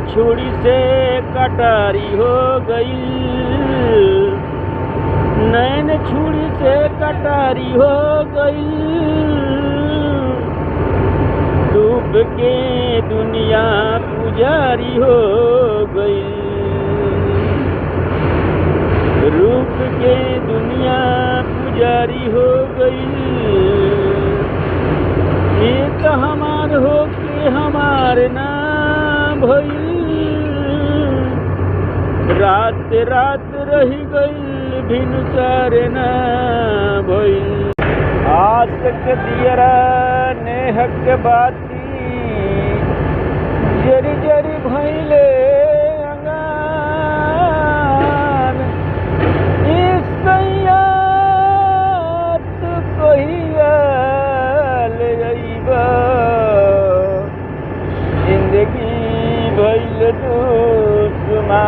छुरी से कटारी हो गई, नैन छुरी से कटारी हो गई। रूप के दुनिया पुजारी हो गई, रूप के दुनिया पुजारी हो गई। एक हमार हो के हमार ना भइल, रात रात रही गई भिनसर ना भइल। आशिक दियरा नेहक बाती जरी जरी भइले अंगान। इसैया तू कहिया ले अइबा, जिंदगी भइल दुश्मन।